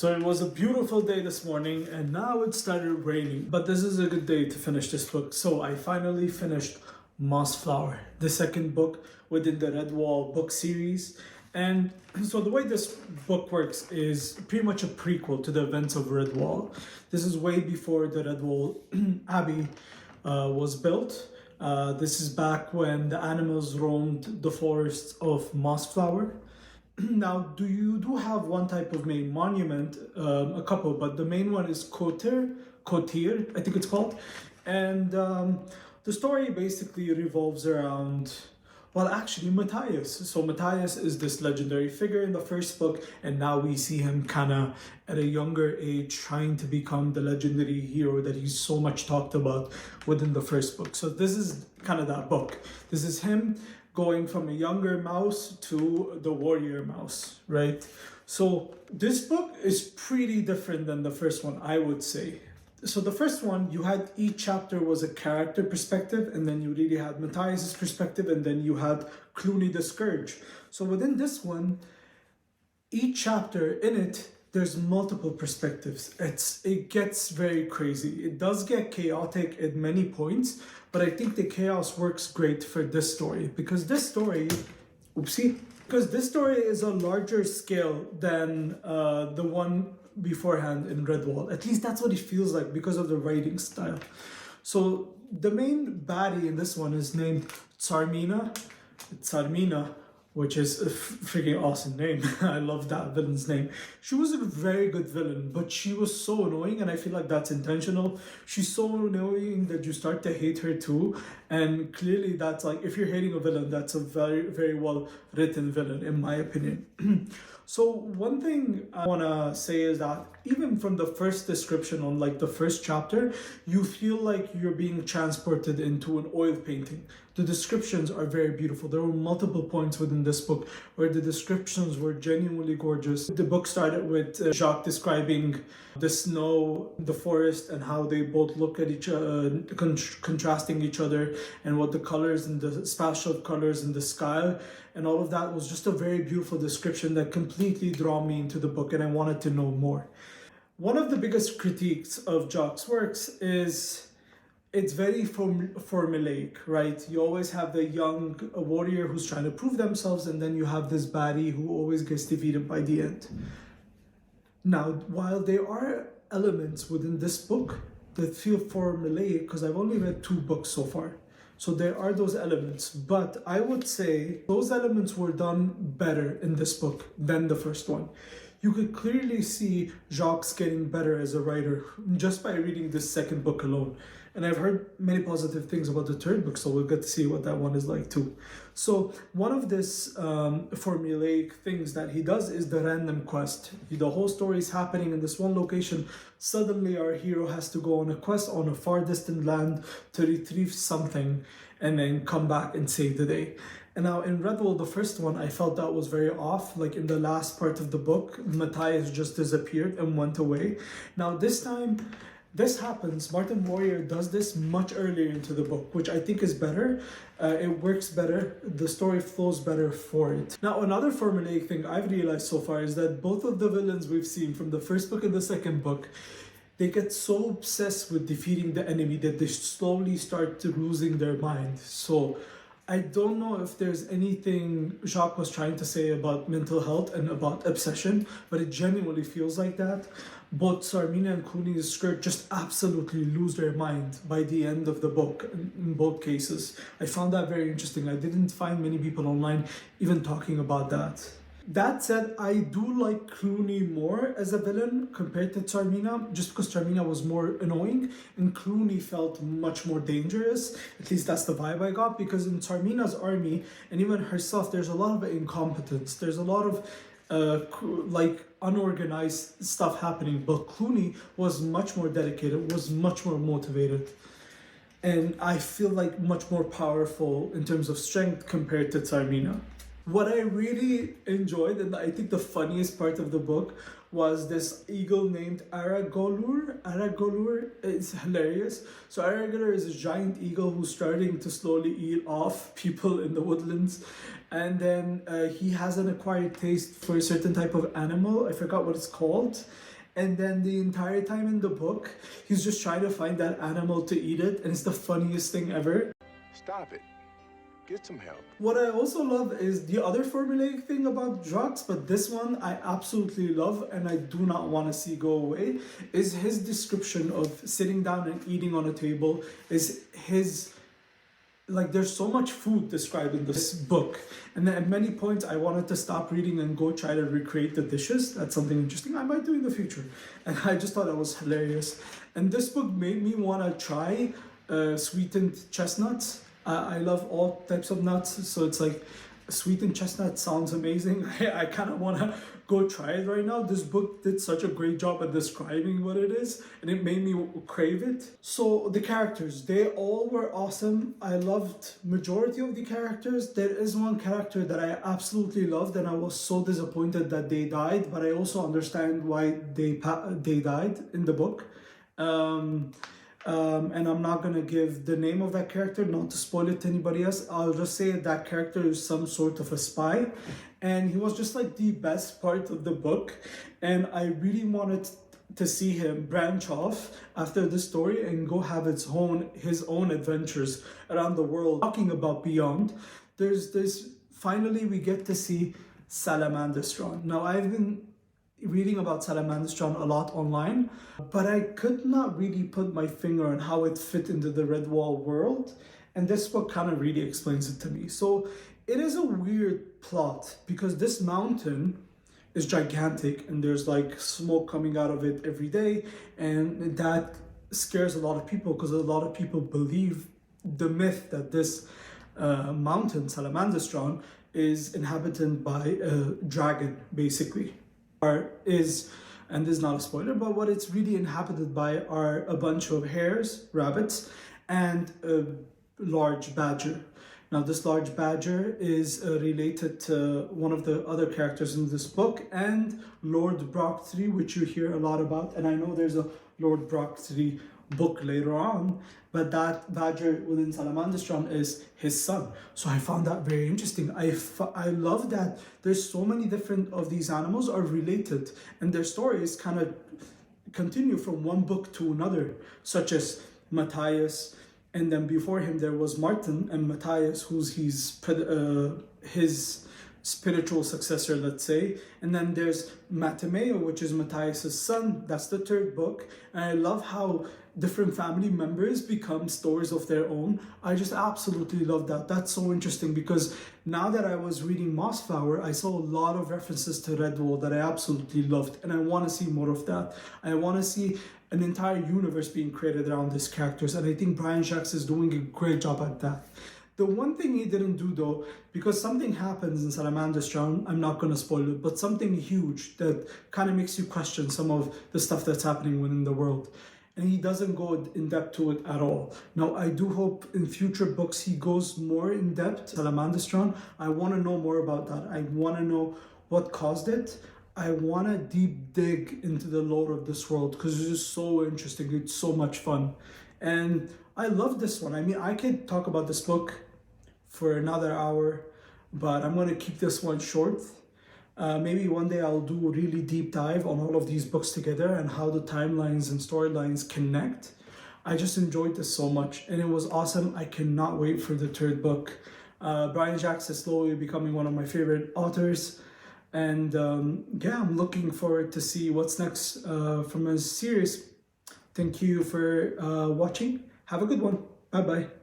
So it was a beautiful day this morning and now it started raining. But this is a good day to finish this book. So I finally finished Mossflower, the second book within the Redwall book series. And so the way this book works is pretty much a prequel to the events of Redwall. This is way before the Redwall Abbey was built. This is back when the animals roamed the forests of Mossflower. Now, you do have one type of main monument, a couple, but the main one is Kotir, I think it's called. And the story basically revolves around, well, actually, Matthias. So Matthias is this legendary figure in the first book, and now we see him kind of at a younger age trying to become the legendary hero that he's so much talked about within the first book. So this is kind of that book. This is him going from a younger mouse to the warrior mouse, right? So this book is pretty different than the first one, I would say. So the first one, you had each chapter was a character perspective, and then you really had Matthias's perspective, and then you had Clooney the Scourge. So within this one, each chapter in it, there's multiple perspectives. It gets very crazy. It does get chaotic at many points, but I think the chaos works great for this story because this story is a larger scale than the one beforehand in Redwall. At least that's what it feels like because of the writing style. So the main baddie in this one is named Tsarmina, which is a freaking awesome name. I love that villain's name. She was a very good villain, but she was so annoying, and I feel like that's intentional. She's so annoying that you start to hate her too, and clearly that's like, if you're hating a villain, that's a very, very well written villain, in my opinion. So one thing I want to say is that even from the first description on like the first chapter, you feel like you're being transported into an oil painting. The descriptions are very beautiful. There were multiple points within this book where the descriptions were genuinely gorgeous. The book started with Jacques describing the snow, the forest, and how they both look at each other, contrasting each other, and what the colors and the spatial colors in the sky, and all of that was just a very beautiful description that completely drew me into the book, and I wanted to know more. One of the biggest critiques of Jacques' works is it's very formulaic, right? You always have the young warrior who's trying to prove themselves, and then you have this baddie who always gets defeated by the end. Now, while there are elements within this book that feel formulaic, because I've only read 2 books so far, so there are those elements, but I would say those elements were done better in this book than the first one. You could clearly see Jacques getting better as a writer just by reading this second book alone. And I've heard many positive things about the third book, so we'll get to see what that one is like too. So one of this formulaic things that he does is the random quest. The whole story is happening in this one location. Suddenly our hero has to go on a quest on a far distant land to retrieve something and then come back and save the day. And now in Redwall, the first one, I felt that was very off. Like in the last part of the book, Matthias just disappeared and went away. Now this time, this happens. Martin Warrior does this much earlier into the book, which I think is better. It works better. The story flows better for it. Now, another formulaic thing I've realized so far is that both of the villains we've seen from the first book and the second book, they get so obsessed with defeating the enemy that they slowly start to losing their mind. So I don't know if there's anything Jacques was trying to say about mental health and about obsession, but it genuinely feels like that. Both Tsarmina and Clooney's Skirt just absolutely lose their mind by the end of the book in both cases. I found that very interesting. I didn't find many people online even talking about that. That said, I do like Clooney more as a villain compared to Tsarmina, just because Tsarmina was more annoying and Clooney felt much more dangerous. At least that's the vibe I got, because in Tsarmina's army and even herself, there's a lot of incompetence. There's a lot of unorganized stuff happening, but Clooney was much more dedicated, was much more motivated, and I feel like much more powerful in terms of strength compared to Tsarmina. What I really enjoyed, and I think the funniest part of the book, was this eagle named Aragolur. Aragolur is hilarious. So Aragolur is a giant eagle who's starting to slowly eat off people in the woodlands. And then he has an acquired taste for a certain type of animal. I forgot what it's called. And then the entire time in the book, he's just trying to find that animal to eat it. And it's the funniest thing ever. Stop it. Get some help. What I also love is the other formulaic thing about Jacques, but this one I absolutely love and I do not want to see go away, is his description of sitting down and eating on a table. Is his, like, there's so much food described in this book, and then at many points I wanted to stop reading and go try to recreate the dishes. That's something interesting I might do in the future, and I just thought that was hilarious. And this book made me want to try sweetened chestnuts. I love all types of nuts, so it's like sweetened chestnut sounds amazing. I kind of want to go try it right now. This book did such a great job at describing what it is, and it made me crave it. So the characters, they all were awesome. I loved majority of the characters. There is one character that I absolutely loved, and I was so disappointed that they died, but I also understand why they died in the book. And I'm not gonna give the name of that character, not to spoil it to anybody else. I'll just say that character is some sort of a spy, and he was just like the best part of the book, and I really wanted to see him branch off after the story and go have his own adventures around the world. Talking about Beyond, there's this, finally we get to see Salamandastron. Now I've been reading about Salamandastron a lot online, but I could not really put my finger on how it fit into the Redwall world, and this book kind of really explains it to me. So it is a weird plot because this mountain is gigantic and there's like smoke coming out of it every day, and that scares a lot of people because a lot of people believe the myth that this mountain, Salamandastron, is inhabited by a dragon, basically. And this is not a spoiler, but what it's really inhabited by are a bunch of hares, rabbits, and a large badger. Now this large badger is related to one of the other characters in this book, and Lord Brock III, which you hear a lot about, and I know there's a Lord Brock III book later on, but that badger within Salamandastron is his son. So I found that very interesting. I love that there's so many different of these animals are related, and their stories kind of continue from one book to another, such as Matthias, and then before him there was Martin and Matthias, who's his spiritual successor, let's say. And then there's Matameo, which is Matthias's son. That's the third book. And I love how different family members become stories of their own. I just absolutely love that. That's so interesting because now that I was reading Mossflower, I saw a lot of references to Redwall that I absolutely loved, and I want to see more of that. I want to see an entire universe being created around these characters, and I think Brian Jacques is doing a great job at that. The one thing he didn't do though, because something happens in Salamandastron, I'm not going to spoil it, but something huge that kind of makes you question some of the stuff that's happening within the world. And he doesn't go in depth to it at all. Now, I do hope in future books he goes more in depth. Salamandastron, I want to know more about that. I want to know what caused it. I want to deep dig into the lore of this world because it's just so interesting. It's so much fun. And I love this one. I mean, I could talk about this book for another hour, but I'm going to keep this one short. Maybe one day I'll do a really deep dive on all of these books together and how the timelines and storylines connect. I just enjoyed this so much and it was awesome. I cannot wait for the third book. Brian Jacques is slowly becoming one of my favorite authors. And yeah, I'm looking forward to see what's next from his series. Thank you for watching. Have a good one. Bye-bye.